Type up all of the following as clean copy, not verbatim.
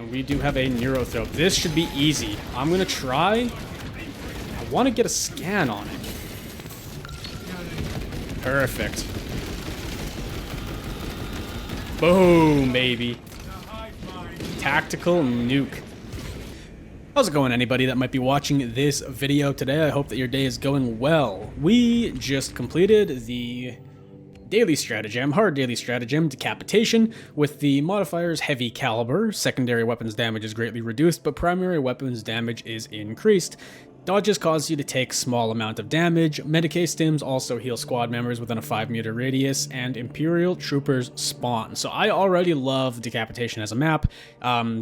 And we do have a Neuro Throw. This should be easy. I'm going to try. I want to get a scan on it. Perfect. Boom, baby. Tactical nuke. How's it going, anybody that might be watching this video today? I hope that your day is going well. We just completed the daily stratagem, hard daily stratagem, Decapitation, with the modifiers Heavy Caliber. Secondary weapons damage is greatly reduced, but primary weapons damage is increased. Dodges cause you to take small amount of damage. Medicae stims also heal squad members within a 5-meter radius, and Imperial Troopers spawn. So I already love Decapitation as a map.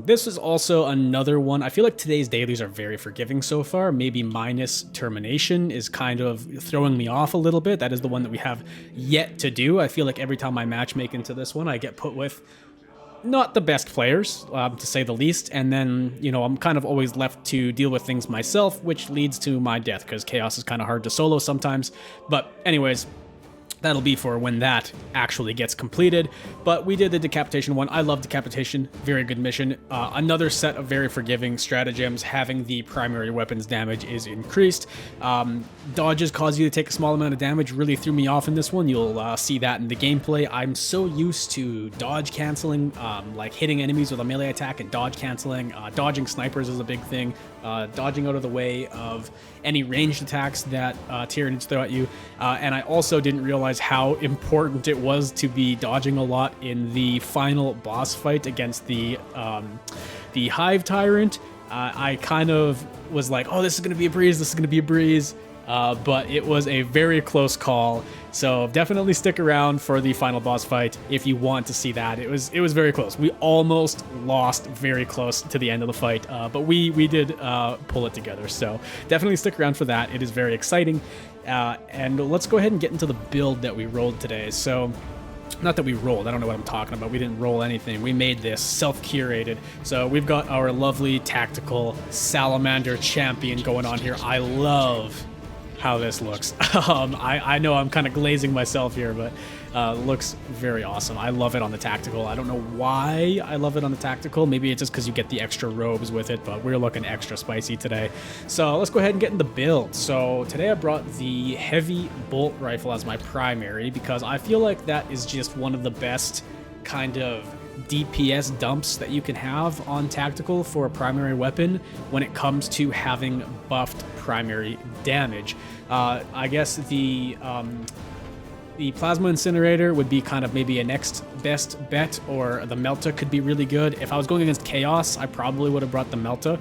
This is also another one. I feel like today's dailies are very forgiving so far. Maybe minus Termination is kind of throwing me off a little bit. That is the one that we have yet to do. I feel like every time I matchmake into this one, I get put with not the best players, to say the least, and then, you know, I'm kind of always left to deal with things myself, which leads to my death, because Chaos is kind of hard to solo sometimes. But anyways, that'll be for when that actually gets completed. But we did the Decapitation one. I love Decapitation. Very good mission. Another set of very forgiving stratagems. Having the primary weapons damage is increased. Dodges cause you to take a small amount of damage. Really threw me off in this one. You'll see that in the gameplay. I'm so used to dodge canceling, like hitting enemies with a melee attack and dodge canceling. Dodging snipers is a big thing. Dodging out of the way of any ranged attacks that Tyranids throw at you. And I also didn't realize how important it was to be dodging a lot in the final boss fight against the Hive Tyrant. I kind of was like, oh, this is going to be a breeze, this is going to be a breeze. But it was a very close call, so definitely stick around for the final boss fight if you want to see that. It was very close. We almost lost very close to the end of the fight, but we did pull it together, so definitely stick around for that. It is very exciting, and let's go ahead and get into the build that we rolled today. So, not that we rolled, I don't know what I'm talking about. We didn't roll anything. We made this self-curated. So we've got our lovely tactical Salamander champion going on here. I love how this looks. I know I'm kind of glazing myself here, but looks very awesome. I love it on the tactical. I don't know why I love it on the tactical. Maybe it's just because you get the extra robes with it, but we're looking extra spicy today. So let's go ahead and get in the build. So today I brought the heavy bolt rifle as my primary because I feel like that is just one of the best kind of DPS dumps that you can have on tactical for a primary weapon when it comes to having buffed primary damage. I guess the Plasma Incinerator would be kind of maybe a next best bet, or the Melta could be really good. If I was going against Chaos, I probably would have brought the Melta,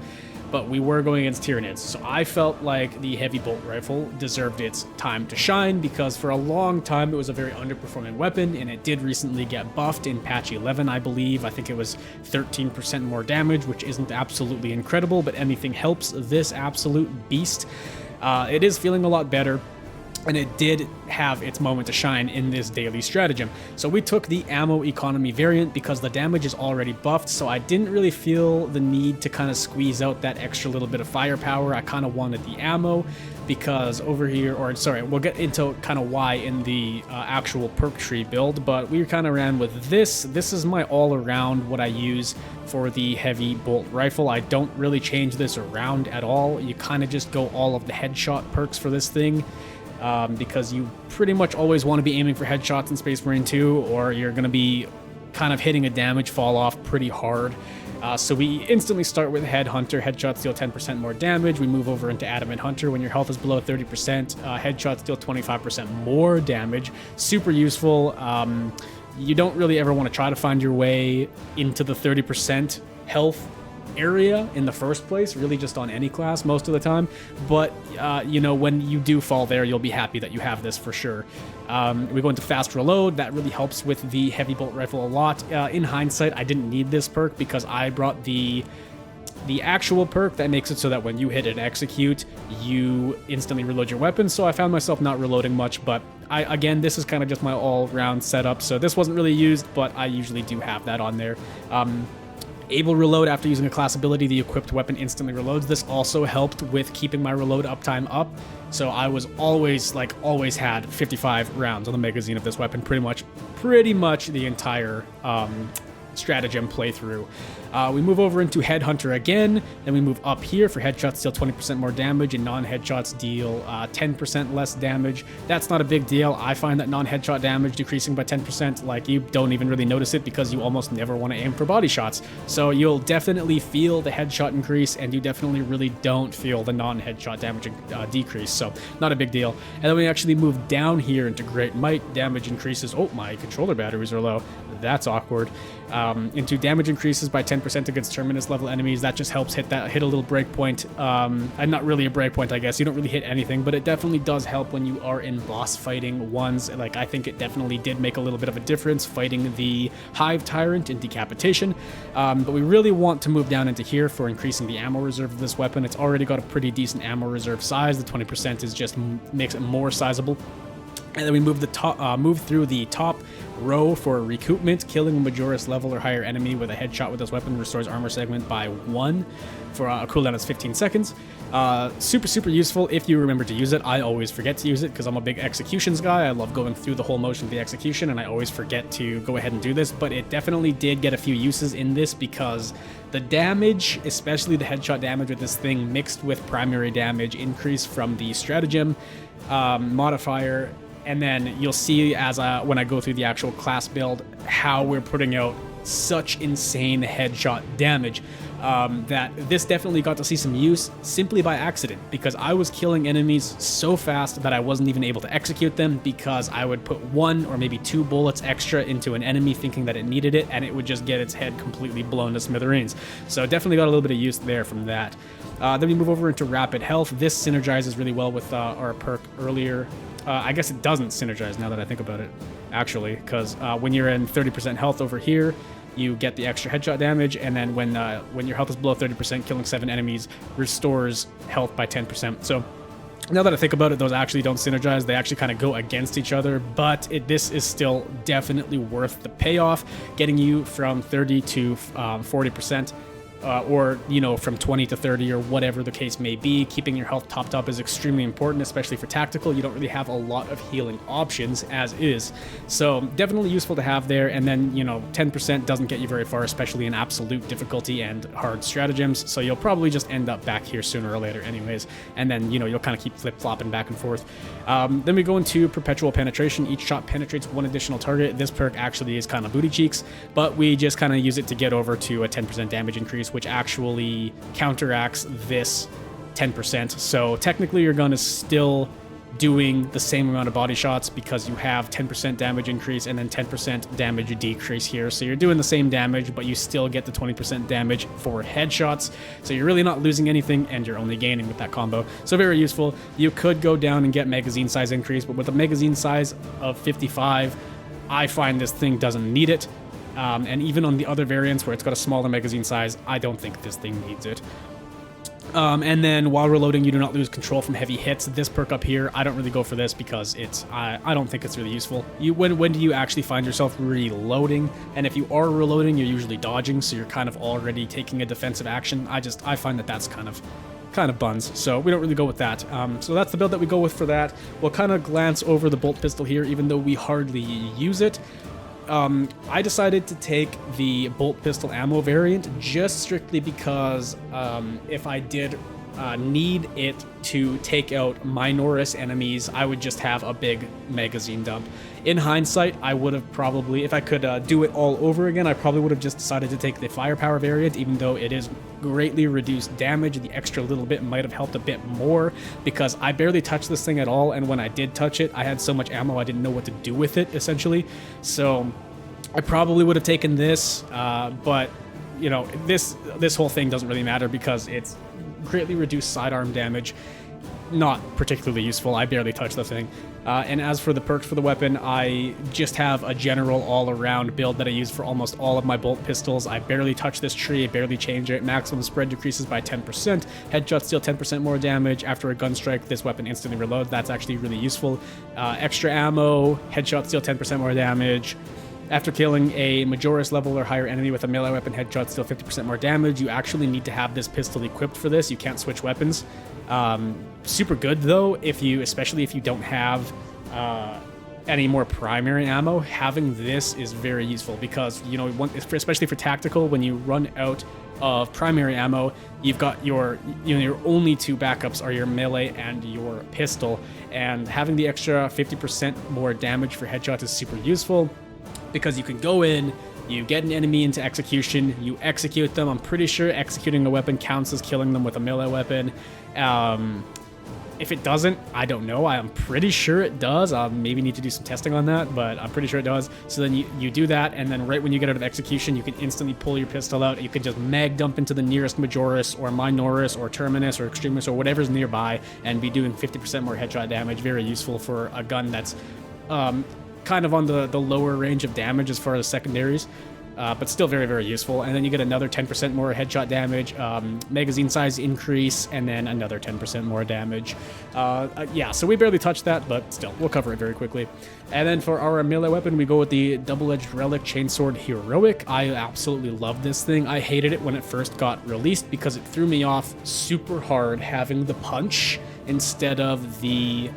but we were going against Tyranids, so I felt like the heavy bolt rifle deserved its time to shine because for a long time it was a very underperforming weapon, and it did recently get buffed in patch 11, I believe. I think it was 13% more damage, which isn't absolutely incredible, but anything helps this absolute beast. It is feeling a lot better, and it did have its moment to shine in this daily stratagem. So we took the ammo economy variant because the damage is already buffed, so I didn't really feel the need to kind of squeeze out that extra little bit of firepower. I kind of wanted the ammo because over here, or sorry, we'll get into kind of why in the actual perk tree build, but we kind of ran with this. This is my all-around what I use for the heavy bolt rifle. I don't really change this around at all. You kind of just go all of the headshot perks for this thing. Because you pretty much always want to be aiming for headshots in Space Marine 2, or you're going to be kind of hitting a damage fall off pretty hard. So we instantly start with Headhunter. Headshots deal 10% more damage. We move over into Adamant Hunter when your health is below 30%. Headshots deal 25% more damage. Super useful. You don't really ever want to try to find your way into the 30% health area in the first place, really just on any class most of the time, but you know, when you do fall there, you'll be happy that you have this for sure. We go into fast reload. That really helps with the heavy bolt rifle a lot. In hindsight, I didn't need this perk because I brought the actual perk that makes it so that when you hit and execute, you instantly reload your weapon, so I found myself not reloading much, but again, this is kind of just my all-round setup, so this wasn't really used, but I usually do have that on there. Able reload after using a class ability, the equipped weapon instantly reloads. This also helped with keeping my reload uptime up, so I was always had 55 rounds on the magazine of this weapon pretty much the entire stratagem playthrough. We move over into Headhunter again, then we move up here for headshots deal 20% more damage and non-headshots deal 10% less damage. That's not a big deal. I find that non-headshot damage decreasing by 10%, like, you don't even really notice it because you almost never want to aim for body shots. So you'll definitely feel the headshot increase, and you definitely really don't feel the non-headshot damage decrease, so not a big deal. And then we actually move down here into Great Might. Damage increases. Oh, my controller batteries are low. That's awkward. Into damage increases by 10% against Terminus level enemies. That just helps hit a little breakpoint. And not really a breakpoint, I guess. You don't really hit anything, but it definitely does help when you are in boss fighting ones. Like, I think it definitely did make a little bit of a difference fighting the Hive Tyrant in Decapitation. But we really want to move down into here for increasing the ammo reserve of this weapon. It's already got a pretty decent ammo reserve size. The 20% is just makes it more sizable. And then we move through the top row for recoupment. Killing a Majoris level or higher enemy with a headshot with this weapon restores armor segment by 1 for a cooldown of 15 seconds. Super useful if you remember to use it. I always forget to use it because I'm a big executions guy. I love going through the whole motion of the execution, and I always forget to go ahead and do this, but it definitely did get a few uses in this because the damage, especially the headshot damage with this thing mixed with primary damage increase from the stratagem modifier. And then you'll see as when I go through the actual class build how we're putting out such insane headshot damage that this definitely got to see some use simply by accident, because I was killing enemies so fast that I wasn't even able to execute them because I would put 1 or maybe 2 bullets extra into an enemy thinking that it needed it, and it would just get its head completely blown to smithereens. So definitely got a little bit of use there from that. Then we move over into Rapid Health. This synergizes really well with our perk earlier. I guess it doesn't synergize now that I think about it, actually, because when you're in 30% health over here, you get the extra headshot damage, and then when your health is below 30%, killing 7 enemies restores health by 10%. So now that I think about it, those actually don't synergize. They actually kind of go against each other, but this is still definitely worth the payoff, getting you from 30 to 40%. Or, you know, from 20 to 30 or whatever the case may be. Keeping your health topped up is extremely important, especially for tactical. You don't really have a lot of healing options as is. So definitely useful to have there. And then, you know, 10% doesn't get you very far, especially in absolute difficulty and hard stratagems. So you'll probably just end up back here sooner or later anyways. And then, you know, you'll kind of keep flip-flopping back and forth. Then we go into Perpetual Penetration. Each shot penetrates 1 additional target. This perk actually is kind of booty cheeks, but we just kind of use it to get over to a 10% damage increase, which actually counteracts this 10%. So technically your gun is still doing the same amount of body shots because you have 10% damage increase and then 10% damage decrease here. So you're doing the same damage, but you still get the 20% damage for headshots. So you're really not losing anything, and you're only gaining with that combo. So very useful. You could go down and get magazine size increase, but with a magazine size of 55, I find this thing doesn't need it. And even on the other variants where it's got a smaller magazine size, I don't think this thing needs it. And then while reloading, you do not lose control from heavy hits. This perk up here, I don't really go for this because I don't think it's really useful. When do you actually find yourself reloading? And if you are reloading, you're usually dodging, so you're kind of already taking a defensive action. I find that that's kind of buns, so we don't really go with that. So that's the build that we go with for that. We'll kind of glance over the bolt pistol here, even though we hardly use it. I decided to take the bolt pistol ammo variant just strictly because if I did need it to take out Minoris enemies, I would just have a big magazine dump. In hindsight, I would have probably, if I could do it all over again, I probably would have just decided to take the firepower variant, even though it is greatly reduced damage. The extra little bit might have helped a bit more because I barely touched this thing at all, and when I did touch it, I had so much ammo I didn't know what to do with it, essentially. So I probably would have taken this, but you know, this whole thing doesn't really matter because it's greatly reduced sidearm damage. Not particularly useful. I barely touch the thing. And as for the perks for the weapon, I just have a general all-around build that I use for almost all of my bolt pistols. I barely touch this tree, I barely change it. Maximum spread decreases by 10%. Headshots deal 10% more damage. After a gun strike, this weapon instantly reloads. That's actually really useful. Extra ammo, headshots deal 10% more damage. After killing a Majoris level or higher enemy with a melee weapon, headshots deal 50% more damage. You actually need to have this pistol equipped for this. You can't switch weapons. Super good though, especially if you don't have any more primary ammo, having this is very useful because, you know, especially for tactical, when you run out of primary ammo, you've got your, you know, your only two backups are your melee and your pistol, and having the extra 50% more damage for headshots is super useful because you can go in, you get an enemy into execution, you execute them. I'm pretty sure executing a weapon counts as killing them with a melee weapon. If it doesn't, I don't know. I'm pretty sure it does. Maybe need to do some testing on that, but I'm pretty sure it does. So then you do that, and then right when you get out of execution, you can instantly pull your pistol out. You can just mag dump into the nearest Majoris or Minoris or Terminus or Extremis or whatever's nearby and be doing 50% more headshot damage. Very useful for a gun that's kind of on the lower range of damage as far as secondaries. But still very, very useful. And then you get another 10% more headshot damage, magazine size increase, and then another 10% more damage. Yeah, so we barely touched that, but still, we'll cover it very quickly. And then for our melee weapon, we go with the double-edged relic chainsword heroic. I absolutely love this thing. I hated it when it first got released because it threw me off super hard having the punch instead of the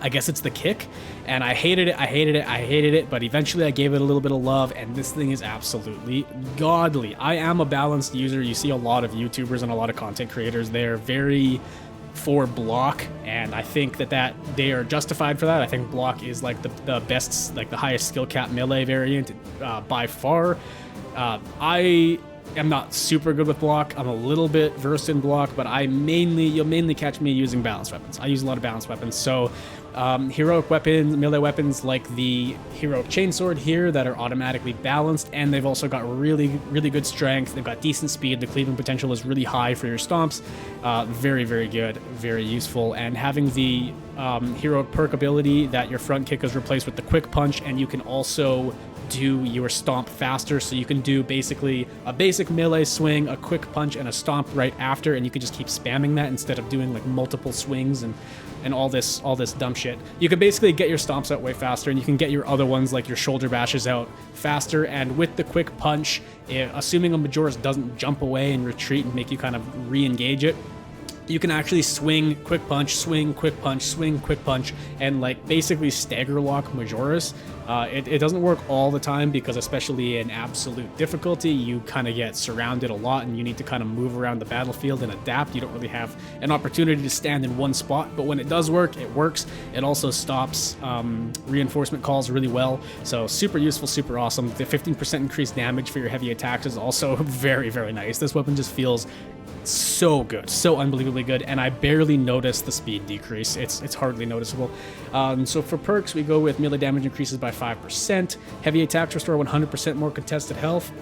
I guess it's the kick, and I hated it, but eventually I gave it a little bit of love, and this thing is absolutely godly. I am a balanced user. You see a lot of YouTubers and a lot of content creators, they're very for block, and I think that they are justified for that. I think block is like the best, like the highest skill cap melee variant by far. I am not super good with block. I'm a little bit versed in block, but you'll mainly catch me using balanced weapons. I use a lot of balanced weapons, so heroic weapons, melee weapons like the heroic chainsword here that are automatically balanced, and they've also got really, really good strength. They've got decent speed. The cleaving potential is really high for your stomps. Very, very good, very useful. And having the heroic perk ability that your front kick is replaced with the quick punch, and you can also do your stomp faster, so you can do basically a basic melee swing, a quick punch, and a stomp right after, and you can just keep spamming that instead of doing like multiple swings and all this dumb shit. You can basically get your stomps out way faster, and you can get your other ones like your shoulder bashes out faster. And with the quick punch, assuming a Majoris doesn't jump away and retreat and make you kind of re-engage it, you can actually swing, quick punch, swing, quick punch, swing, quick punch, and like basically stagger lock Majoris. It doesn't work all the time because especially in absolute difficulty, you kind of get surrounded a lot and you need to kind of move around the battlefield and adapt. You don't really have an opportunity to stand in one spot, but when it does work, it works. It also stops reinforcement calls really well, so super useful, super awesome. The 15% increased damage for your heavy attacks is also very, very nice. This weapon just feels so good, so unbelievably good, and I barely notice the speed decrease. It's hardly noticeable. So for perks, we go with melee damage increases by 5%, heavy attacks restore 100% more contested health,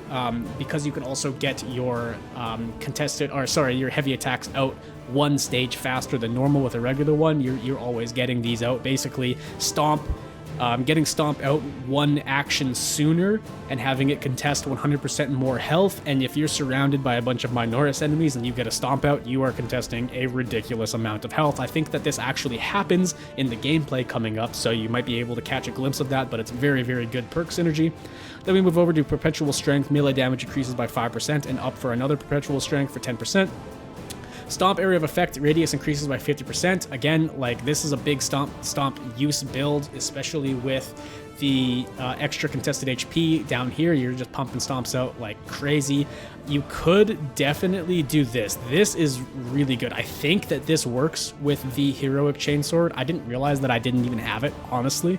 because you can also get your your heavy attacks out one stage faster than normal with a regular one. You're always getting these out. Basically, stomp. Getting Stomp out one action sooner and having it contest 100% more health, and if you're surrounded by a bunch of Minoris enemies and you get a Stomp out, you are contesting a ridiculous amount of health. I think that this actually happens in the gameplay coming up, so you might be able to catch a glimpse of that, but it's very, very good perk synergy. Then we move over to Perpetual Strength. Melee damage increases by 5% and up for another Perpetual Strength for 10%. Stomp area of effect radius increases by 50%. Again, like this is a big stomp use build, especially with the extra contested HP down here. You're just pumping stomps out like crazy. You could definitely do this. This is really good. I think that this works with the heroic chainsword. I didn't realize that I didn't even have it, honestly,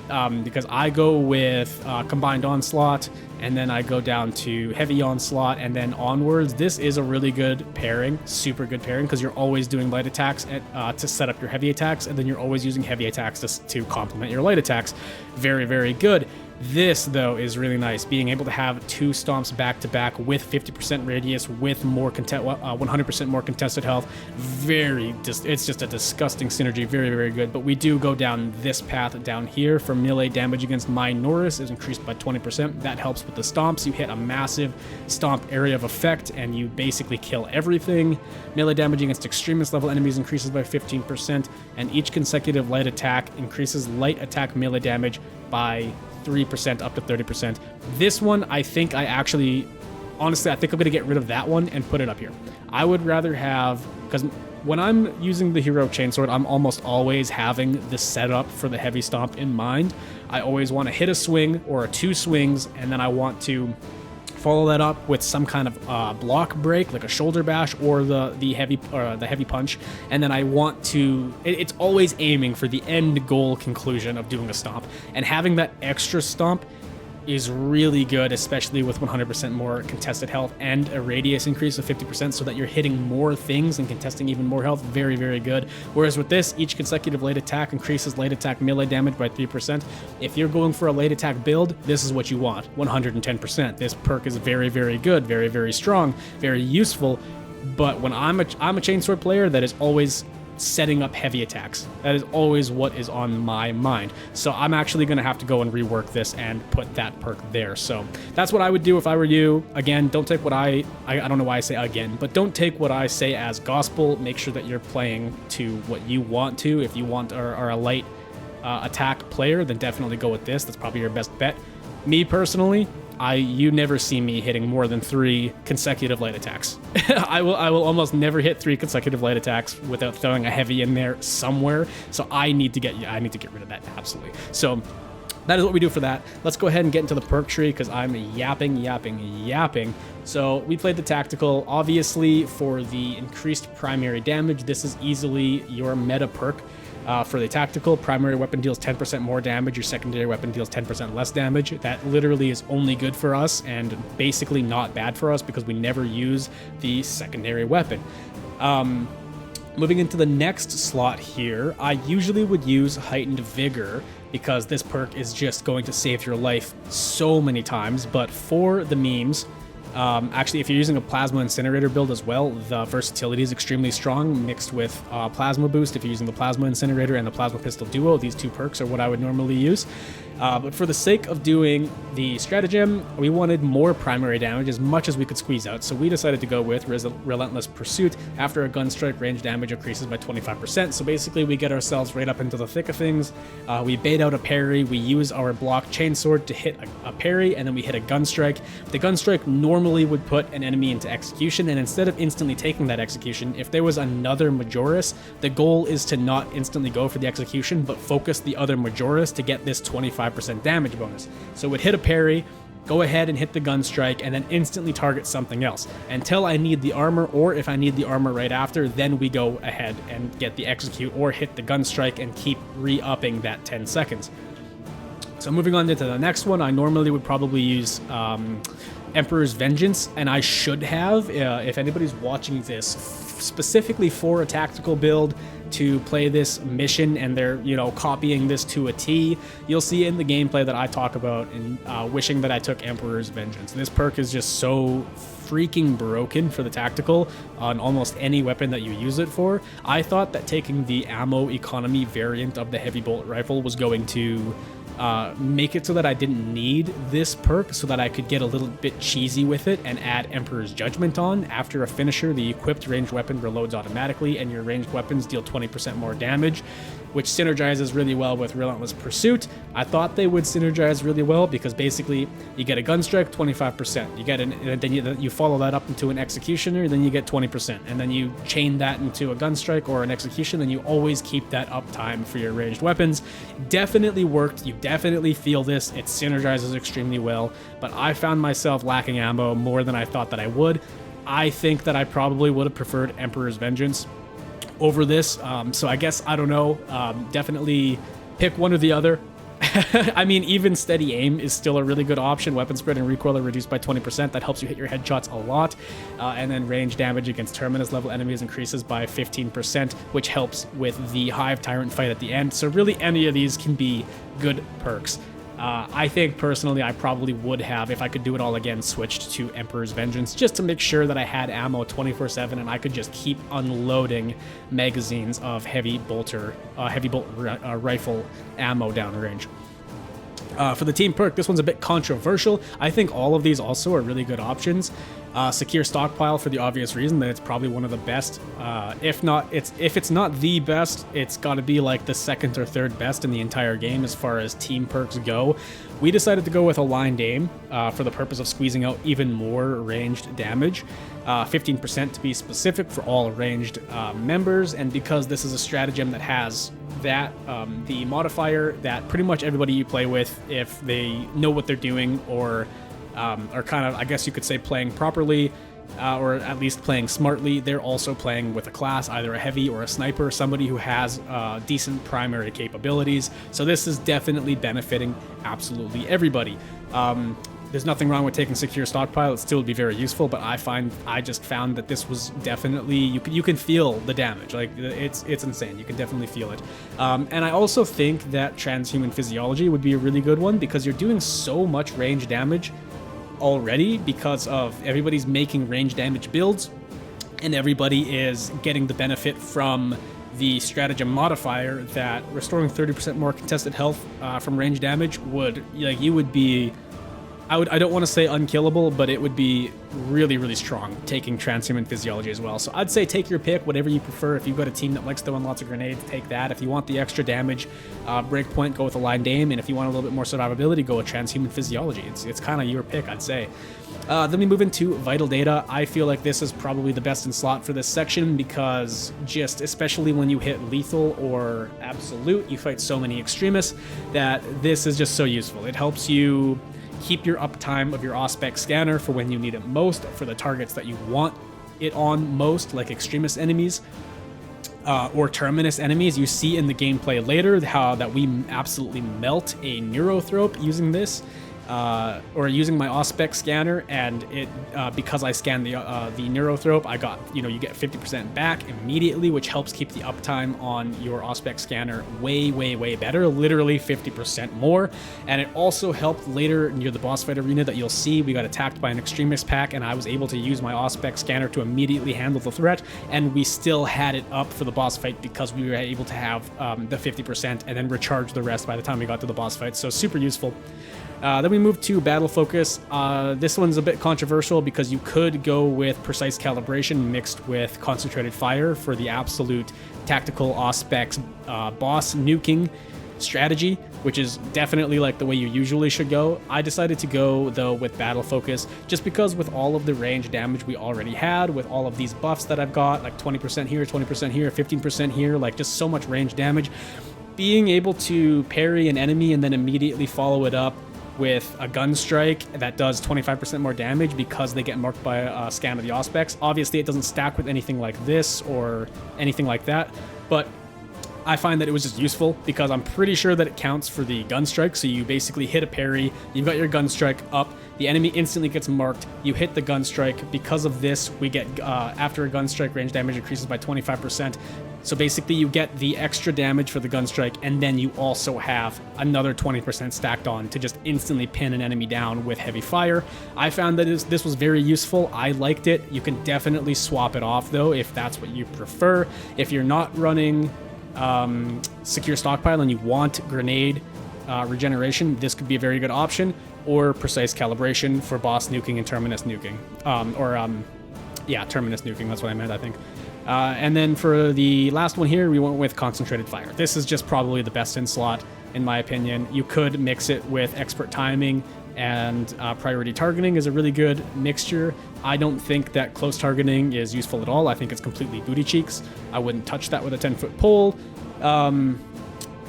because I go with combined onslaught, and then I go down to heavy onslaught, and then onwards. This is a really good pairing, super good pairing, because you're always doing light attacks to set up your heavy attacks, and then you're always using heavy attacks to complement your light attacks. Very, very good. This, though, is really nice. Being able to have two stomps back-to-back with 50% radius, with more 100% more contested health. It's just a disgusting synergy. Very, very good. But we do go down this path down here. For melee damage against Minoris is increased by 20%. That helps with the stomps. You hit a massive stomp area of effect, and you basically kill everything. Melee damage against extremist level enemies increases by 15%, and each consecutive light attack increases light attack melee damage by 3% up to 30%. This one, I think I actually honestly, I think I'm going to get rid of that one and put it up here. I would rather have, because when I'm using the hero chainsword, I'm almost always having the setup for the heavy stomp in mind. I always want to hit a swing or 2 swings, and then I want to follow that up with some kind of block break, like a shoulder bash or the heavy punch, and then I want to. It's always aiming for the end goal conclusion of doing a stomp, and having that extra stomp is really good, especially with 100% more contested health and a radius increase of 50%, so that you're hitting more things and contesting even more health. Very, very good. Whereas with this, each consecutive late attack increases late attack melee damage by 3%. If you're going for a late attack build, this is what you want, 110%. This perk is very, very good, very, very strong, very useful. But when I'm a chainsword player, that is always setting up heavy attacks. That is always what is on my mind. So I'm actually going to have to go and rework this and put that perk there. So that's what I would do if I were you. Again, don't take what I don't know why I say again, but don't take what I say as gospel. Make sure that you're playing to what you want to. If you want are a light attack player, then definitely go with this. That's probably your best bet. Me personally, you never see me hitting more than 3 consecutive light attacks. I will almost never hit 3 consecutive light attacks without throwing a heavy in there somewhere. So I need to get rid of that, absolutely. So that is what we do for that. Let's go ahead and get into the perk tree, because I'm yapping. So we played the tactical. Obviously, for the increased primary damage, this is easily your meta perk. For the tactical, primary weapon deals 10% more damage, your secondary weapon deals 10% less damage. That literally is only good for us and basically not bad for us, because we never use the secondary weapon. Moving into the next slot here, I usually would use Heightened Vigor, because this perk is just going to save your life so many times. But for the memes, actually, if you're using a Plasma Incinerator build as well, the versatility is extremely strong, mixed with Plasma Boost. If you're using the Plasma Incinerator and the Plasma Pistol Duo, these 2 perks are what I would normally use. But for the sake of doing the stratagem, we wanted more primary damage, as much as we could squeeze out, so we decided to go with Relentless Pursuit. After a gun strike, range damage increases by 25%, so basically we get ourselves right up into the thick of things. We bait out a parry, we use our block chainsword to hit a parry, and then we hit a gun strike. The gun strike normally would put an enemy into execution, and instead of instantly taking that execution, if there was another Majoris, the goal is to not instantly go for the execution, but focus the other Majoris to get this 25% damage bonus. So it would hit a parry, go ahead and hit the gun strike, and then instantly target something else until I need the armor, or if I need the armor right after, then we go ahead and get the execute or hit the gun strike and keep re-upping that 10 seconds. So moving on into the next one, I normally would probably use Emperor's Vengeance, and I should have, if anybody's watching this specifically for a tactical build to play this mission and they're, copying this to a T, you'll see in the gameplay that I talk about and wishing that I took Emperor's Vengeance. This perk is just so freaking broken for the tactical on almost any weapon that you use it for. I thought that taking the ammo economy variant of the heavy bolt rifle was going to make it so that I didn't need this perk, so that I could get a little bit cheesy with it and add Emperor's Judgment on. After a finisher, the equipped ranged weapon reloads automatically, and your ranged weapons deal 20% more damage, which synergizes really well with Relentless Pursuit. I thought they would synergize really well, because basically you get a gun strike, 25%. You get then you follow that up into an executioner, then you get 20%, and then you chain that into a gun strike or an execution, then you always keep that uptime for your ranged weapons. Definitely worked. You definitely feel this. It synergizes extremely well, but I found myself lacking ammo more than I thought that I would. I think that I probably would have preferred Emperor's Vengeance over this. So I guess, I don't know, definitely pick one or the other. I mean, even steady aim is still a really good option. Weapon spread and recoil are reduced by 20%. That helps you hit your headshots a lot. And then range damage against Terminus level enemies increases by 15%, which helps with the Hive Tyrant fight at the end. So really, any of these can be good perks. I think personally I probably would have, if I could do it all again, switched to Emperor's Vengeance, just to make sure that I had ammo 24/7 and I could just keep unloading magazines of heavy bolt rifle ammo downrange. For the team perk, this one's a bit controversial. I think all of these also are really good options. Secure Stockpile for the obvious reason that it's probably one of the best. If it's not the best, it's got to be like the second or third best in the entire game as far as team perks go. We decided to go with Aligned Aim for the purpose of squeezing out even more ranged damage, 15% to be specific for all ranged members, and because this is a stratagem that has that the modifier that pretty much everybody you play with, if they know what they're doing or are kind of, I guess you could say, playing properly, or at least playing smartly, they're also playing with a class, either a heavy or a sniper, somebody who has decent primary capabilities. So this is definitely benefiting absolutely everybody. There's nothing wrong with taking Secure Stockpile. It still would be very useful, but I just found that this was definitely, you can feel the damage. Like, it's insane. You can definitely feel it. And I also think that Transhuman Physiology would be a really good one because you're doing so much range damage already because of everybody's making range damage builds and everybody is getting the benefit from the stratagem modifier that restoring 30% more contested health from range damage would, like, you would be, I don't want to say unkillable, but it would be really, really strong taking Transhuman Physiology as well. So I'd say take your pick, whatever you prefer. If you've got a team that likes throwing lots of grenades, take that. If you want the extra damage, Breakpoint, go with Aligned Aim. And if you want a little bit more survivability, go with Transhuman Physiology. It's kind of your pick, I'd say. Then we move into Vital Data. I feel like this is probably the best in slot for this section because just, especially when you hit Lethal or Absolute, you fight so many extremists that this is just so useful. It helps you keep your uptime of your Auspex scanner for when you need it most, for the targets that you want it on most, like extremist enemies or Terminus enemies. You see in the gameplay later how that we absolutely melt a Neurothrope using this. Or using my Auspex scanner, and it because I scanned the Neurothrope, I got, you get 50% back immediately, which helps keep the uptime on your Auspex scanner way, way, way better, literally 50% more. And it also helped later near the boss fight arena that you'll see we got attacked by an extremist pack, and I was able to use my Auspex scanner to immediately handle the threat, and we still had it up for the boss fight because we were able to have the 50% and then recharge the rest by the time we got to the boss fight. So super useful. Then we move to Battle Focus. This one's a bit controversial because you could go with Precise Calibration mixed with Concentrated Fire for the absolute tactical Auspex boss nuking strategy, which is definitely like the way you usually should go. I decided to go, though, with Battle Focus just because with all of the range damage we already had, with all of these buffs that I've got, like 20% here, 20% here, 15% here, like just so much range damage, being able to parry an enemy and then immediately follow it up with a gun strike that does 25% more damage because they get marked by a scan of the Auspex. Obviously, it doesn't stack with anything like this or anything like that, but I find that it was just useful because I'm pretty sure that it counts for the gun strike. So you basically hit a parry, you've got your gun strike up, the enemy instantly gets marked, you hit the gun strike. Because of this, we get, after a gun strike, range damage increases by 25%. So basically you get the extra damage for the gun strike, and then you also have another 20% stacked on to just instantly pin an enemy down with heavy fire. I found that this was very useful. I liked it. You can definitely swap it off though if that's what you prefer. If you're not running Secure Stockpile and you want grenade regeneration, this could be a very good option, or Precise Calibration for boss nuking and Terminus nuking. Terminus nuking, that's what I meant, I think. And then for the last one here, we went with Concentrated Fire. This is just probably the best in slot, in my opinion. You could mix it with Expert Timing, and Priority Targeting is a really good mixture. I don't think that close targeting is useful at all. I think it's completely booty cheeks. I wouldn't touch that with a 10-foot pole.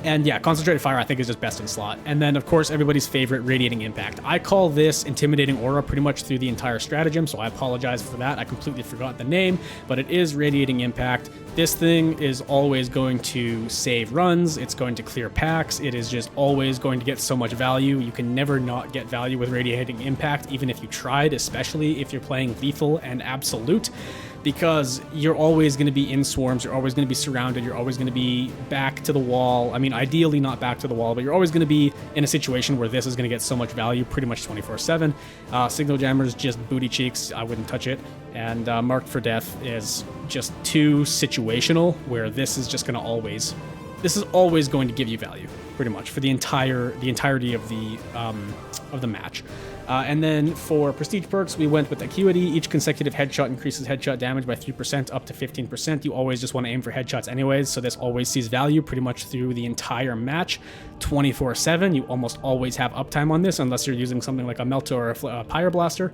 And yeah, Concentrated Fire I think is just best in slot. And then of course everybody's favorite, Radiating Impact. I call this Intimidating Aura pretty much through the entire stratagem, so I apologize for that. I completely forgot the name, but it is Radiating Impact. This thing is always going to save runs, it's going to clear packs, it is just always going to get so much value. You can never not get value with Radiating Impact, even if you tried, especially if you're playing Lethal and Absolute, because you're always going to be in swarms, you're always going to be surrounded, you're always going to be back to the wall. I mean, ideally not back to the wall, but you're always going to be in a situation where this is going to get so much value pretty much 24/7. Signal Jammer's just booty cheeks, I wouldn't touch it. And Marked for Death is just too situational, where this is just going to always, this is always going to give you value, pretty much, for the entirety of the match. And then for prestige perks, we went with Acuity. Each consecutive headshot increases headshot damage by 3% up to 15%. You always just want to aim for headshots anyways, so this always sees value pretty much through the entire match, 24/7. You almost always have uptime on this, unless you're using something like a Melta or a Pyre Blaster.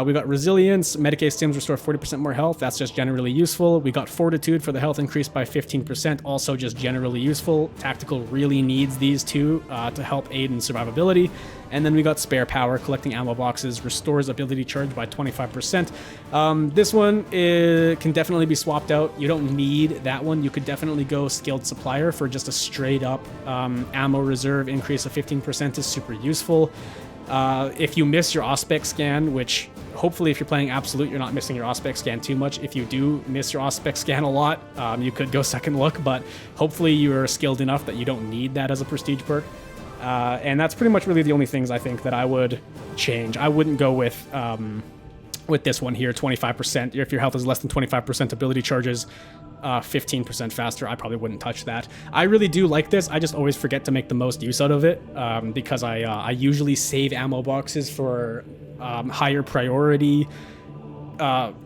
We got Resilience. Medicae stims restore 40% more health. That's just generally useful. We got Fortitude for the health increase by 15%. Also just generally useful. Tactical really needs these two to help aid in survivability. And then we got Spare Power. Collecting ammo boxes restores ability charge by 25%. This one can definitely be swapped out. You don't need that one. You could definitely go Skilled Supplier for just a straight up ammo reserve increase of 15% is super useful. If you miss your Auspex scan, which hopefully if you're playing Absolute, you're not missing your Auspex scan too much. If you do miss your Auspex scan a lot, you could go Second Look, but hopefully you're skilled enough that you don't need that as a prestige perk. And that's pretty much really the only things I think that I would change. I wouldn't go with this one here, 25%. If your health is less than 25%, ability charges 15% faster. I probably wouldn't touch that. I really do like this. I just always forget to make the most use out of it because I usually save ammo boxes for higher priority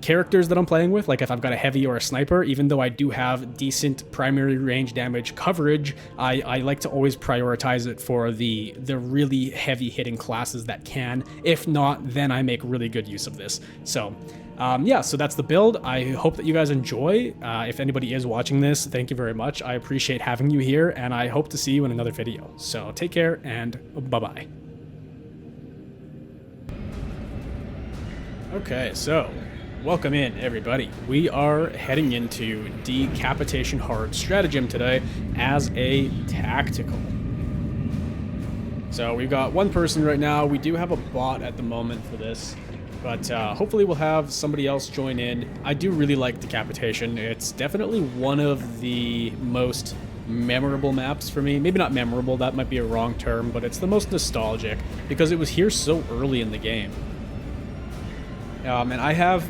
characters that I'm playing with. Like if I've got a heavy or a sniper, even though I do have decent primary range damage coverage, I like to always prioritize it for the really heavy hitting classes that can. If not, then I make really good use of this. So yeah, so that's the build. I hope that you guys enjoy. If anybody is watching this, thank you very much. I appreciate having you here, and I hope to see you in another video. So take care, and bye-bye. Okay, so welcome in, everybody. We are heading into Decapitation Hard Stratagem today as a tactical. So we've got one person right now. We do have a bot at the moment for this, but hopefully we'll have somebody else join in. I do really like Decapitation. It's definitely one of the most memorable maps for me. Maybe not memorable, that might be a wrong term, but it's the most nostalgic because it was here so early in the game. And I have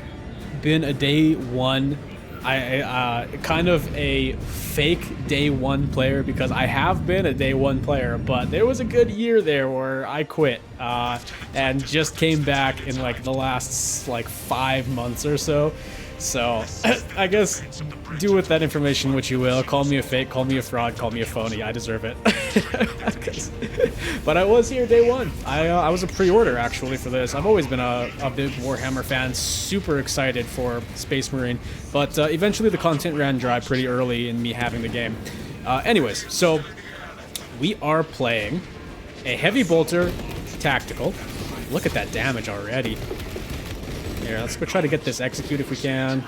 been a day one, kind of a fake day one player because I have been a day one player, but there was a good year there where I quit and just came back in like the last like 5 months or so. So I guess do with that information what you will. Call me a fake, call me a fraud, call me a phony. I deserve it. But I was here day one. I was a pre-order actually for this. I've always been a big Warhammer fan, super excited for Space Marine, but eventually the content ran dry pretty early in me having the game. Anyways, so we are playing a Heavy Bolter Tactical. Look at that damage already. Here, let's go try to get this execute if we can.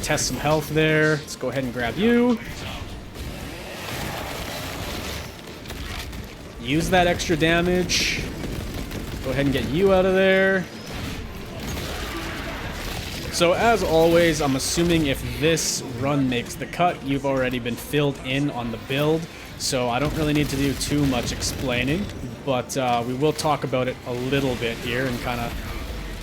Test some health there. Let's go ahead and grab you. Use that extra damage. Go ahead and get you out of there. So as always, I'm assuming if this run makes the cut, you've already been filled in on the build. So I don't really need to do too much explaining, but we will talk about it a little bit here and kind of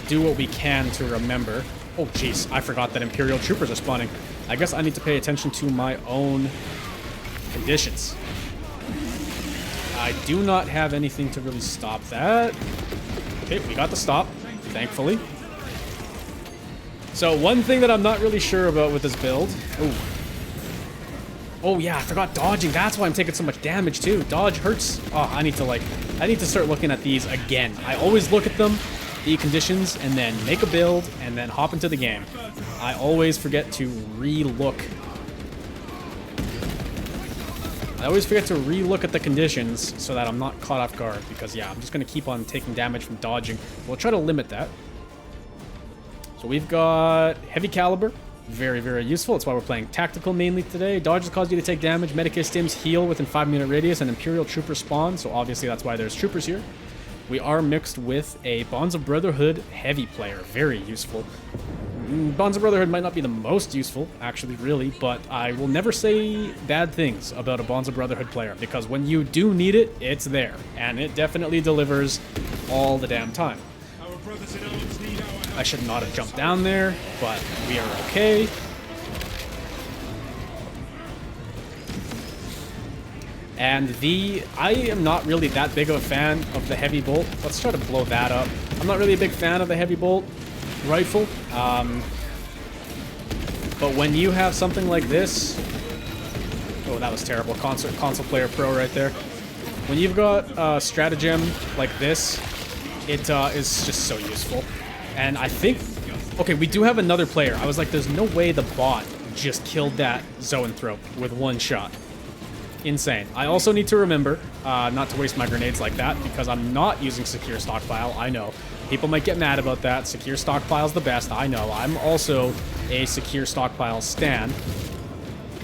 do what we can to remember. Oh jeez, I forgot that Imperial Troopers are spawning. I guess I need to pay attention to my own conditions. I do not have anything to really stop that. Okay, we got the stop, thankfully. So one thing that I'm not really sure about with this build. Oh yeah, I forgot dodging. That's why I'm taking so much damage too. Dodge hurts. Oh, I need to start looking at these again. I always look at them, the conditions, and then make a build, and then hop into the game. I always forget to re-look. I always forget to re-look at the conditions so that I'm not caught off guard, because yeah, I'm just going to keep on taking damage from dodging. We'll try to limit that. So we've got Heavy Caliber. Very, very useful. That's why we're playing Tactical mainly today. Dodges cause you to take damage. Medicae stims heal within 5-minute radius, and Imperial Troopers spawn, so obviously that's why there's troopers here. We are mixed with a Bonds of Brotherhood heavy player. Very useful. Bonds of Brotherhood might not be the most useful, actually, really, but I will never say bad things about a Bonds of Brotherhood player, because when you do need it, it's there, and it definitely delivers all the damn time. I should not have jumped down there, but we are okay. And I am not really that big of a fan of the heavy bolt. Let's try to blow that up. I'm not really a big fan of the heavy bolt rifle. But when you have something like this... Oh, that was terrible. Console player pro right there. When you've got a stratagem like this, it is just so useful. And I think... Okay, we do have another player. I was like, there's no way the bot just killed that Zoanthrope with one shot. Insane. I also need to remember not to waste my grenades like that, because I'm not using secure stockpile. I know. People might get mad about that. Secure stockpile's the best. I know. I'm also a secure stockpile stan.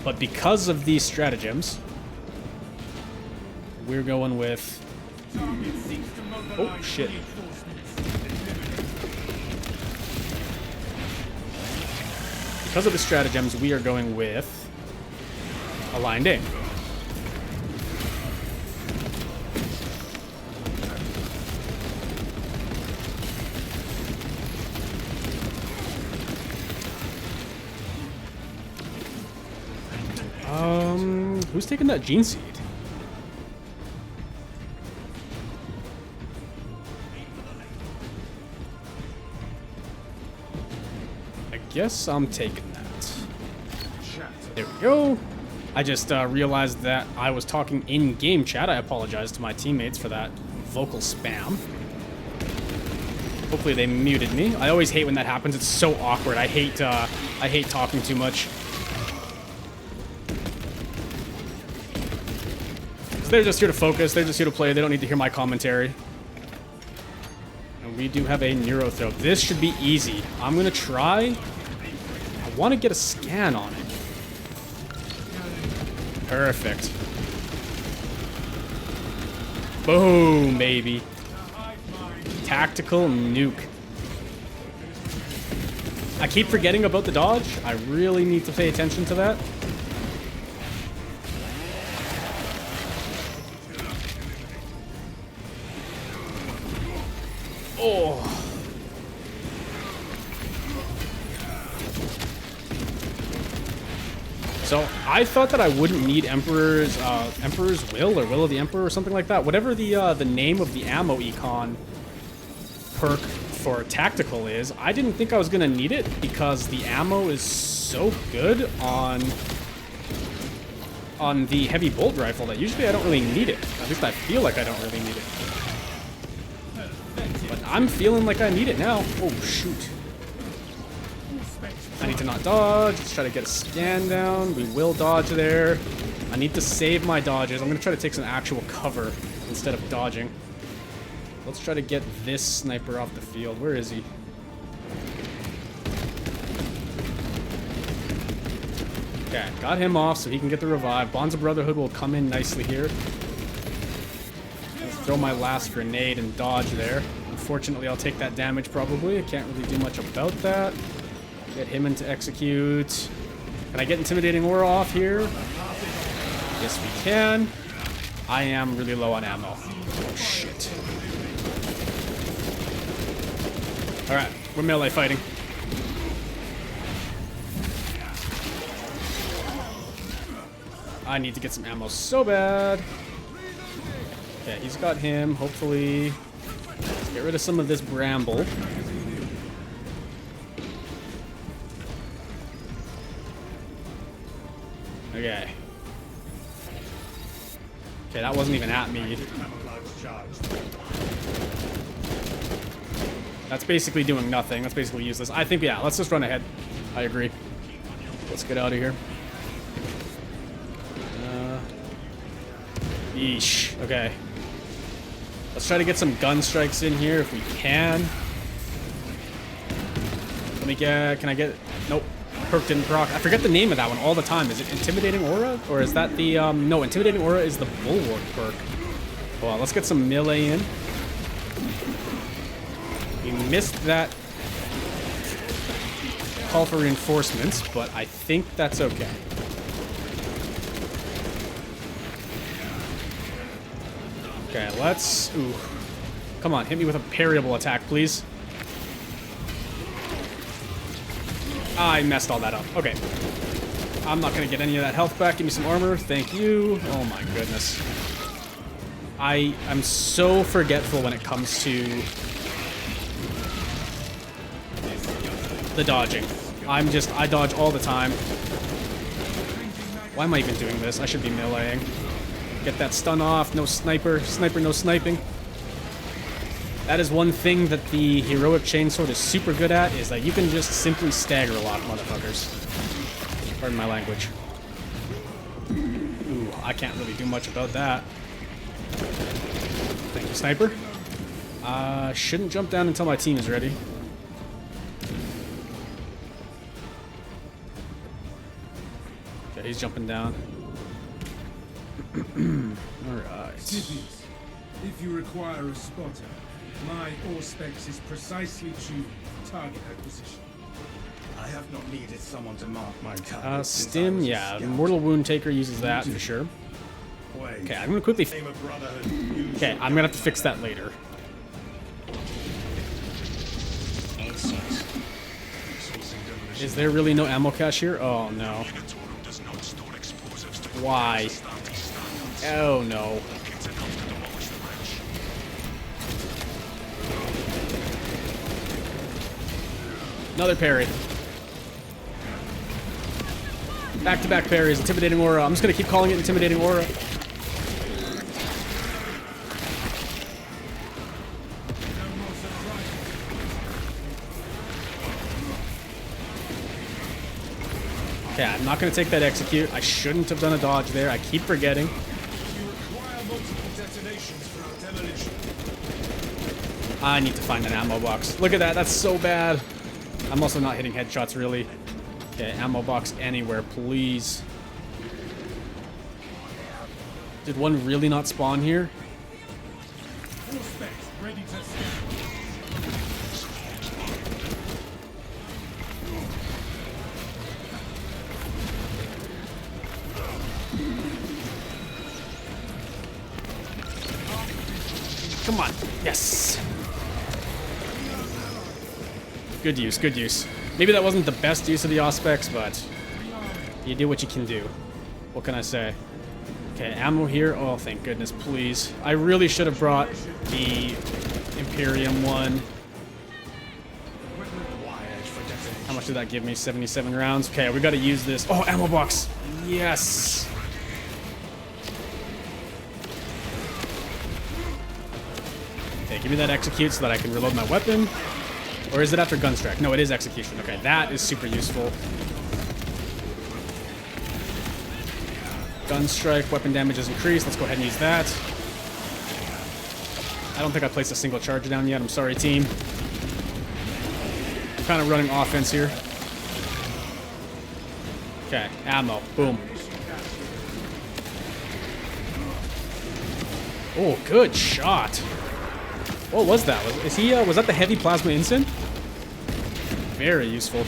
But because of these stratagems, we're going with... Oh, shit. Because of the stratagems, we are going with aligned aim. Who's taking that gene seed? I guess I'm taking that. There we go. I just realized that I was talking in game chat. I apologize to my teammates for that vocal spam. Hopefully they muted me. I always hate when that happens. It's so awkward. I hate talking too much. They're just here to focus. They're just here to play. They don't need to hear my commentary. And we do have a Neurothrope. This should be easy. I'm going to try. I want to get a scan on it. Perfect. Boom, baby. Tactical nuke. I keep forgetting about the dodge. I really need to pay attention to that. Oh. So I thought that I wouldn't need Emperor's Will or Will of the Emperor or something like that. Whatever the name of the ammo econ perk for tactical is, I didn't think I was gonna need it because the ammo is so good on the heavy bolt rifle that usually I don't really need it. At least I feel like I don't really need it. But I'm feeling like I need it now. Oh, shoot. I need to not dodge. Let's try to get a scan down. We will dodge there. I need to save my dodges. I'm going to try to take some actual cover instead of dodging. Let's try to get this sniper off the field. Where is he? Okay, got him off so he can get the revive. Bonds of Brotherhood will come in nicely here. Let's throw my last grenade and dodge there. Unfortunately, I'll take that damage probably. I can't really do much about that. Get him into execute. Can I get Intimidating Aura off here? Yes, we can. I am really low on ammo. Oh, shit. Alright, we're melee fighting. I need to get some ammo so bad. Okay, he's got him. Hopefully... Let's get rid of some of this bramble. Okay. Okay, that wasn't even at me. That's basically doing nothing. That's basically useless. I think, yeah, let's just run ahead. I agree. Let's get out of here. Yeesh. Okay. Let's try to get some gun strikes in here if we can. Let me get... Can I get... Nope. Perk didn't proc. I forget the name of that one all the time. Is it Intimidating Aura? Or is that the... No, Intimidating Aura is the Bulwark perk. Well, let's get some melee in. We missed that call for reinforcements, but I think that's okay. Okay, let's... Ooh. Come on, hit me with a parryable attack, please. I messed all that up. Okay. I'm not gonna get any of that health back. Give me some armor. Thank you. Oh my goodness. I'm so forgetful when it comes to the dodging. I dodge all the time. Why am I even doing this? I should be meleeing. Get that stun off. No sniper. Sniper, no sniping. That is one thing that the heroic chainsword is super good at, is that you can just simply stagger a lot, motherfuckers. Pardon my language. Ooh, I can't really do much about that. Thank you, sniper. Shouldn't jump down until my team is ready. Okay, he's jumping down. Alright. If you require a spotter, my Auspex is precisely tuned for target acquisition. I have not needed someone to mark my target. Stim, yeah. Mortal Wound Taker uses that for sure. Okay, I'm gonna quickly. Okay, I'm gonna have to fix that later. Is there really no ammo cache here? Oh no. Why? Oh no. Another parry. Back-to-back parries. Intimidating aura. I'm just gonna keep calling it intimidating aura. Okay, I'm not gonna take that execute. I shouldn't have done a dodge there. I keep forgetting. I need to find an ammo box. Look at that. That's so bad. I'm also not hitting headshots, really. Okay, ammo box anywhere, please. Did one really not spawn here? Come on. Yes. Good use, good use. Maybe that wasn't the best use of the Auspex, but you do what you can do. What can I say? Okay, ammo here. Oh, thank goodness, please. I really should have brought the Imperium one. How much did that give me? 77 rounds. Okay, we got to use this. Oh, ammo box. Yes. Okay, give me that execute so that I can reload my weapon. Or is it after Gunstrike? No, it is execution. Okay, that is super useful. Gunstrike, weapon damage is increased. Let's go ahead and use that. I don't think I placed a single charge down yet. I'm sorry, team. I'm kind of running offense here. Okay, ammo. Boom. Oh, good shot. What was that? Was that the heavy plasma ensign? Very useful.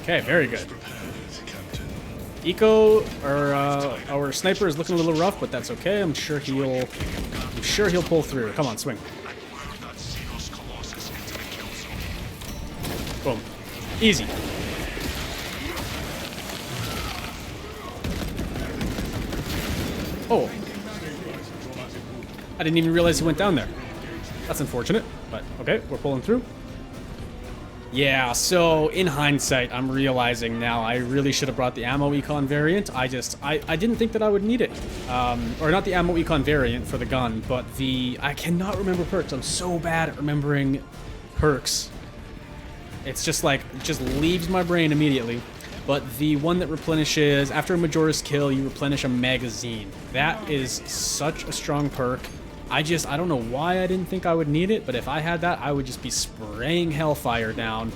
Okay, very good. Eco, or our sniper is looking a little rough, but that's okay. I'm sure he'll pull through. Come on, swing. Boom. Easy. Oh. I didn't even realize he went down there. That's unfortunate, but okay, we're pulling through. Yeah, so in hindsight, I'm realizing now I really should have brought the ammo econ variant. I didn't think that I would need it. Or not the ammo econ variant for the gun, but I cannot remember perks. I'm so bad at remembering perks. It's just like, it just leaves my brain immediately. But the one that replenishes, after a Majora's kill, you replenish a magazine. That is such a strong perk. I don't know why I didn't think I would need it, but if I had that, I would just be spraying Hellfire down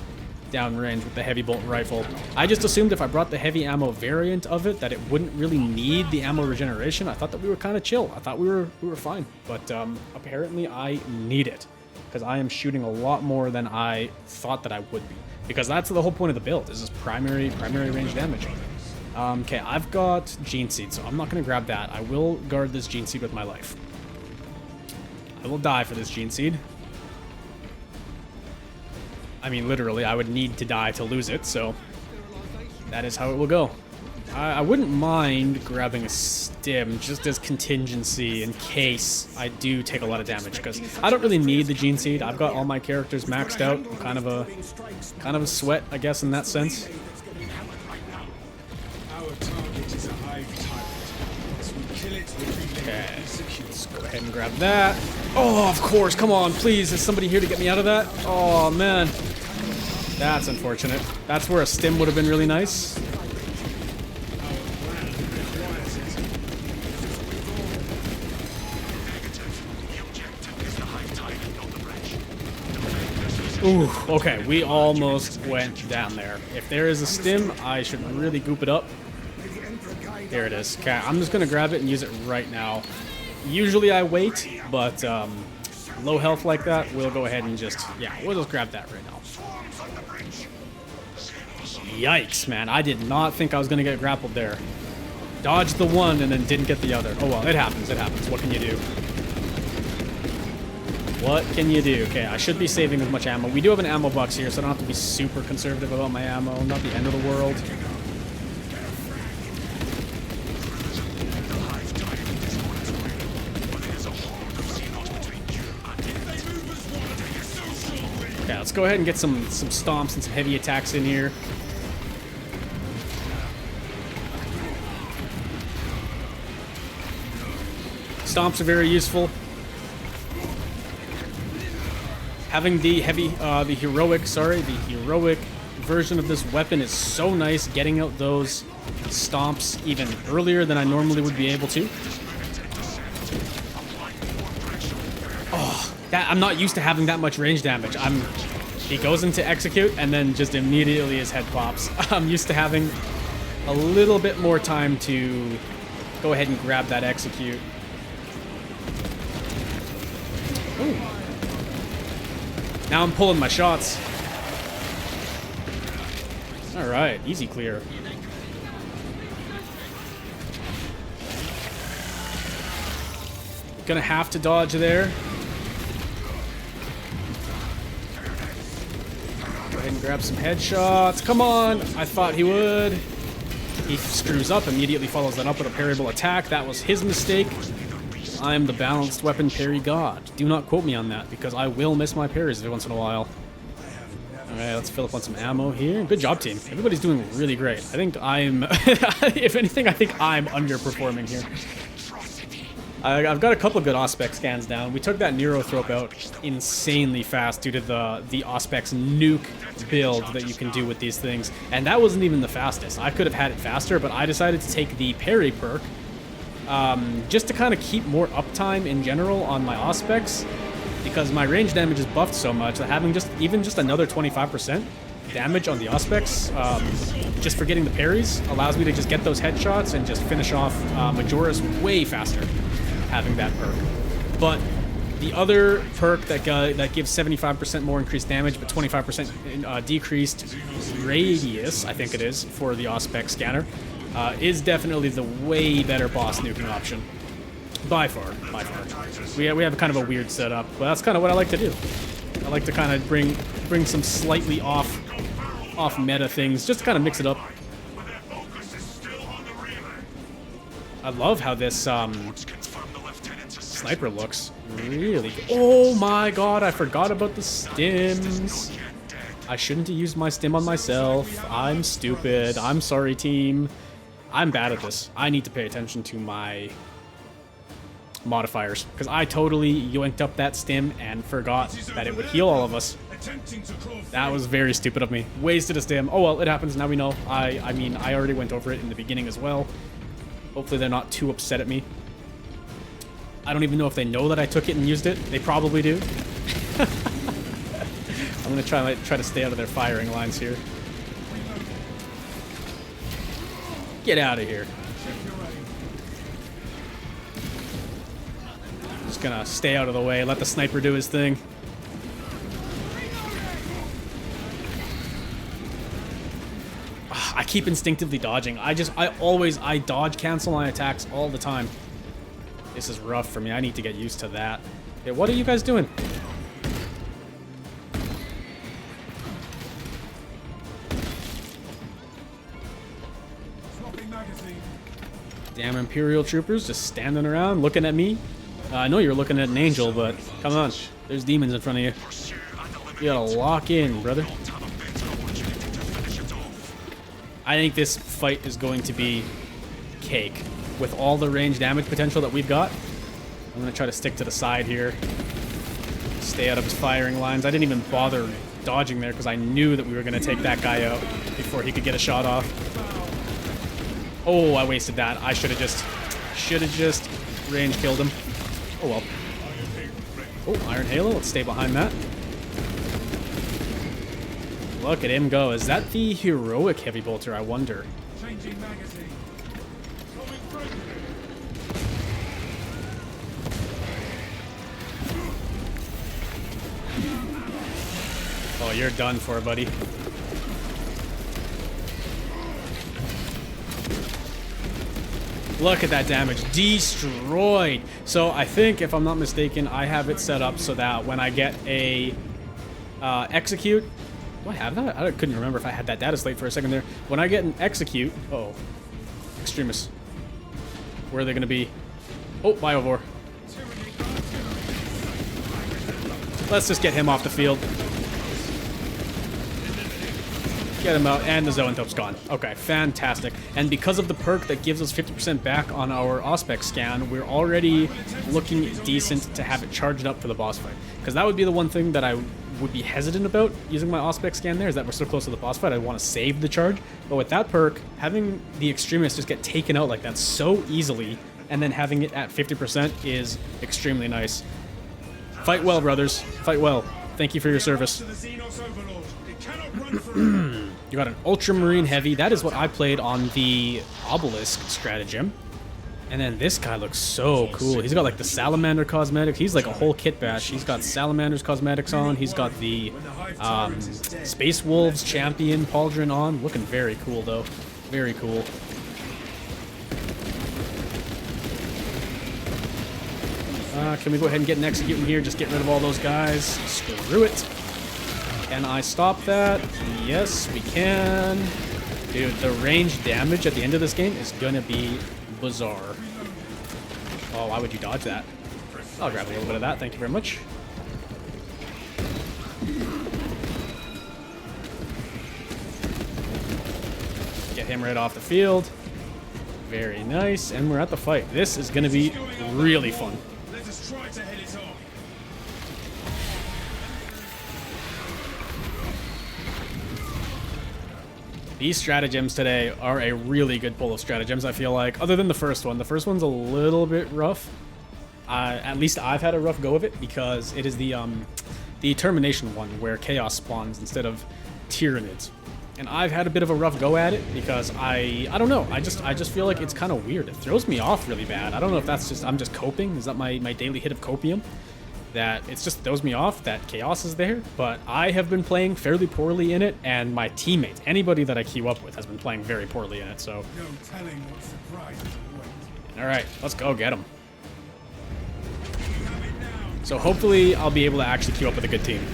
range with the heavy bolt rifle. I just assumed if I brought the heavy ammo variant of it, that it wouldn't really need the ammo regeneration. I thought that we were kind of chill. I thought we were fine, but apparently I need it because I am shooting a lot more than I thought that I would be. Because that's the whole point of the build, is this primary range damage. Okay, I've got Gene Seed, so I'm not going to grab that. I will guard this Gene Seed with my life. I will die for this Gene Seed. I mean, literally, I would need to die to lose it, so that is how it will go. I wouldn't mind grabbing a stim just as contingency in case I do take a lot of damage, because I don't really need the Gene Seed. I've got all my characters maxed out. I'm kind of a sweat, I guess, in that sense. Our target is a hive tyrant. As we kill it, Okay, let's go ahead and grab that. Oh, of course, come on, please. Is somebody here to get me out of that? Oh, man. That's unfortunate. That's where a stim would have been really nice. Ooh, okay, we almost went down there. If there is a stim, I should really goop it up. There it is. Okay, I'm just gonna grab it and use it right now. Usually I wait, but low health like that, we'll go ahead and just, yeah, we'll just grab that right now. Yikes, man, I did not think I was gonna get grappled there. Dodged the one and then didn't get the other. Oh well, it happens, it happens. What can you do? What can you do? Okay, I should be saving as much ammo. We do have an ammo box here, so I don't have to be super conservative about my ammo. Not the end of the world. Okay, let's go ahead and get some stomps and some heavy attacks in here. Stomps are very useful. Having the heroic version of this weapon is so nice, getting out those stomps even earlier than I normally would be able to. Oh, I'm not used to having that much range damage. He goes into execute and then just immediately his head pops. I'm used to having a little bit more time to go ahead and grab that execute. Ooh. Now I'm pulling my shots. All right, easy clear. Gonna have to dodge there. Go ahead and grab some headshots. Come on, I thought he would. He screws up, immediately follows that up with a parryable attack. That was his mistake. I am the balanced weapon parry god. Do not quote me on that, because I will miss my parries every once in a while. Alright, let's fill up on some ammo here. Good job, team. Everybody's doing really great. I think I'm... if anything, I think I'm underperforming here. I've got a couple good Auspex scans down. We took that Neurothrope out insanely fast due to the Auspex nuke build that you can do with these things. And that wasn't even the fastest. I could have had it faster, but I decided to take the parry perk. Just to kind of keep more uptime in general on my Auspex, because my range damage is buffed so much that having even just another 25% damage on the Auspex, just for getting the parries, allows me to just get those headshots and just finish off Majora's way faster having that perk. But the other perk that gives 75% more increased damage, but 25% decreased radius, I think it is, for the Auspex scanner, is definitely the way better boss nuking option. By far, by far. We have kind of a weird setup, but that's kind of what I like to do. I like to kind of bring some slightly off meta things, just to kind of mix it up. I love how this sniper looks. Really good. Oh my god, I forgot about the stims. I shouldn't have used my stim on myself. I'm stupid. I'm sorry, team. I'm bad at this. I need to pay attention to my modifiers, because I totally yoinked up that stim and forgot that it would heal all of us. That was very stupid of me. Wasted a stim. Oh well, it happens. Now we know. I mean, I already went over it in the beginning as well. Hopefully they're not too upset at me. I don't even know if they know that I took it and used it. They probably do. I'm gonna try to stay out of their firing lines here. Get out of here. Just gonna stay out of the way, let the sniper do his thing. I keep instinctively dodging. I dodge cancel my attacks all the time. This is rough for me. I need to get used to that. Okay, what are you guys doing? Swapping magazine. Damn Imperial troopers just standing around looking at me. I know you're looking at an angel, but come on. There's demons in front of you. You gotta lock in, brother. I think this fight is going to be cake. With all the range damage potential that we've got, I'm gonna try to stick to the side here. Stay out of his firing lines. I didn't even bother dodging there because I knew that we were gonna take that guy out before he could get a shot off. Oh, I wasted that. I should have just range killed him. Oh well. Oh, Iron Halo. Let's stay behind that. Look at him go. Is that the heroic heavy bolter? I wonder. Changing magazine. Coming through. Oh, you're done for, buddy. Look at that damage. Destroyed. So I think, if I'm not mistaken, I have it set up so that when I get a execute... Do I have that? I couldn't remember if I had that data slate for a second there. When I get an execute... Uh-oh. Extremists. Where are they going to be? Oh, Biovore. Let's just get him off the field. Get him out, and the Zoanthrope's gone. Okay, fantastic. And because of the perk that gives us 50% back on our Auspex scan, we're already looking decent to have it charged up for the boss fight. Because that would be the one thing that I would be hesitant about using my Auspex scan there, is that we're so close to the boss fight, I want to save the charge. But with that perk, having the Extremists just get taken out like that so easily, and then having it at 50% is extremely nice. Fight well, brothers. Fight well. Thank you for your service. You got an Ultramarine Heavy. That is what I played on the Obelisk stratagem. And then this guy looks so cool. He's got like the Salamander cosmetic. He's like a whole kit bash. He's got Salamander's cosmetics on. He's got the Space Wolves Champion Pauldron on. Looking very cool though. Very cool. Can we go ahead and get an execute in here? Just get rid of all those guys. Screw it. Can I stop that? Yes, we can. Dude, the range damage at the end of this game is gonna be bizarre. Oh, why would you dodge that? I'll grab a little bit of that. Thank you very much. Get him right off the field. Very nice. And we're at the fight. This is gonna be really fun. Let us try to head it off. These stratagems today are a really good pull of stratagems, I feel like. Other than the first one. The first one's a little bit rough. At least I've had a rough go of it because it is the termination one where chaos spawns instead of Tyranids. And I've had a bit of a rough go at it because I don't know. I just feel like it's kind of weird. It throws me off really bad. I don't know if that's just I'm just coping. Is that my daily hit of copium? That it just throws me off that chaos is there, but I have been playing fairly poorly in it, and my teammates, anybody that I queue up with, has been playing very poorly in it, so... No telling what surprises await. Alright, let's go get them. So hopefully I'll be able to actually queue up with a good team.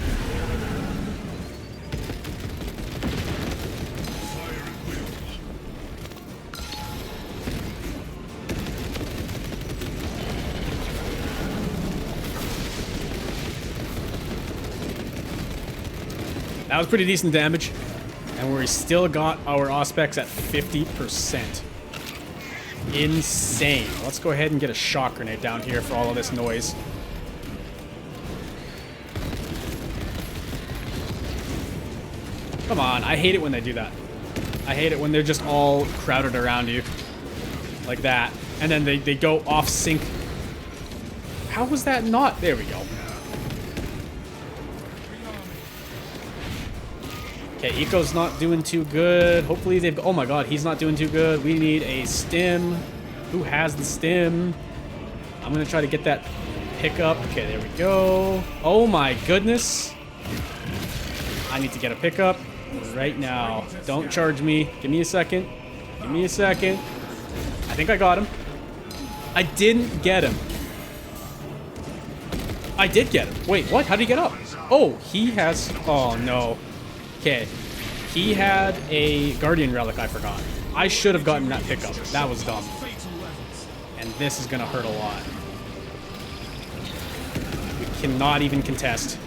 That was pretty decent damage, and we still got our Auspex at 50%. Insane. Let's go ahead and get a shock grenade down here for all of this noise. Come on, I hate it when they do that. I hate it when they're just all crowded around you. Like that. And then they go off sync. How was that not? There we go. Okay, Eco's not doing too good. Hopefully they've... Oh my god, he's not doing too good. We need a stim. Who has the stim? I'm gonna try to get that pickup. Okay, there we go. Oh my goodness. I need to get a pickup right now. Don't charge me. Give me a second. Give me a second. I think I got him. I didn't get him. I did get him. Wait, what? How did he get up? Oh, he has... Oh, no. Okay. He had a Guardian Relic, I forgot. I should have gotten that pickup. That was dumb. And this is going to hurt a lot. We cannot even contest.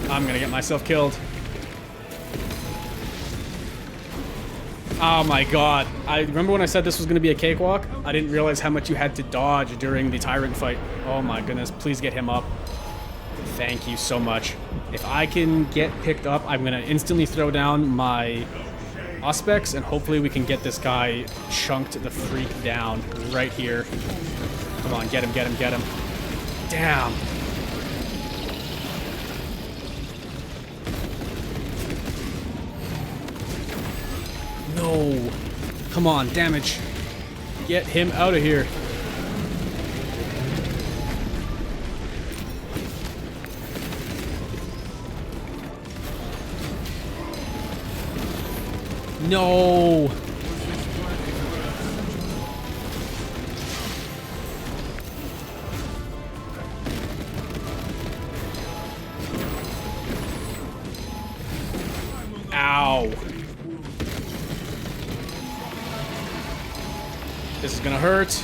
I'm going to get myself killed. Oh my god. I remember when I said this was going to be a cakewalk? I didn't realize how much you had to dodge during the Tyrant fight. Oh my goodness. Please get him up. Thank you so much. If I can get picked up, I'm going to instantly throw down my Auspex, and hopefully we can get this guy chunked the freak down right here. Come on, get him, get him, get him. Damn. No. Come on, damage. Get him out of here. No. Ow. This is gonna hurt.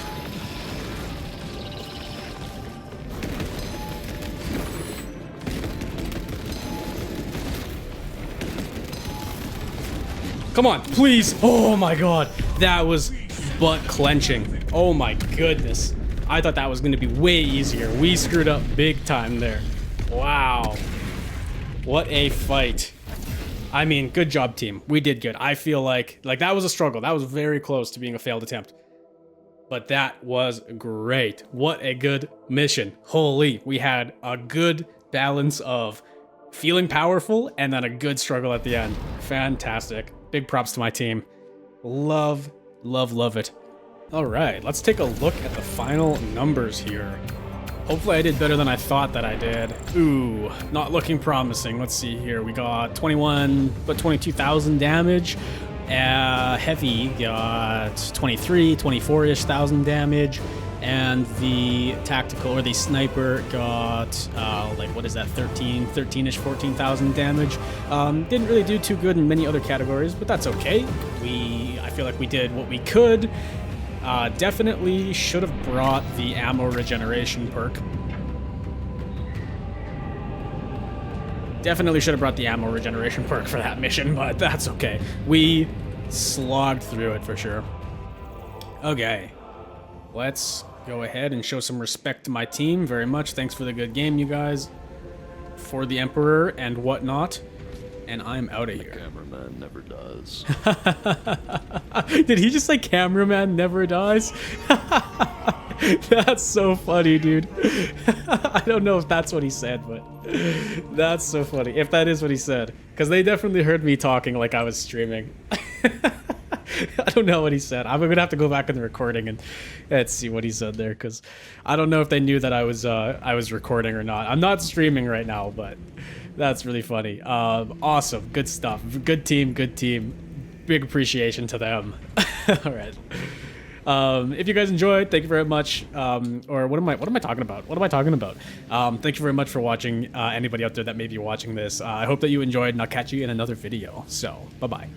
Come on, please. Oh my god. That was butt clenching. Oh my goodness. I thought that was going to be way easier. We screwed up big time there. Wow. What a fight. I mean, good job, team. We did good. I feel like that was a struggle. That was very close to being a failed attempt. But that was great. What a good mission. Holy, we had a good balance of feeling powerful and then a good struggle at the end. Fantastic. Big props to my team. Love, love, love it. All right, let's take a look at the final numbers here. Hopefully I did better than I thought that I did. Ooh, not looking promising. Let's see here. We got 22,000 damage. Heavy got 24-ish thousand damage. And the tactical, or the sniper, got, what is that, 13-ish, 14,000 damage. Didn't really do too good in many other categories, but that's okay. I feel like we did what we could. Definitely should have brought the ammo regeneration perk. Definitely should have brought the ammo regeneration perk for that mission, but that's okay. We slogged through it for sure. Okay. Let's go ahead and show some respect to my team. Very much. Thanks for the good game, you guys. For the Emperor and whatnot. And I'm out of here. Cameraman never dies. Did he just say cameraman never dies? That's so funny, dude. I don't know if that's what he said, but that's so funny. If that is what he said. Because they definitely heard me talking like I was streaming. I don't know what he said. I'm gonna have to go back in the recording and see what he said there, because I don't know if they knew that I was recording or not. I'm not streaming right now, but that's really funny. Awesome, good stuff. Good team, good team. Big appreciation to them. All right. If you guys enjoyed, thank you very much. Or what am I talking about? What am I talking about? Thank you very much for watching. Anybody out there that may be watching this, I hope that you enjoyed, and I'll catch you in another video. So, bye-bye.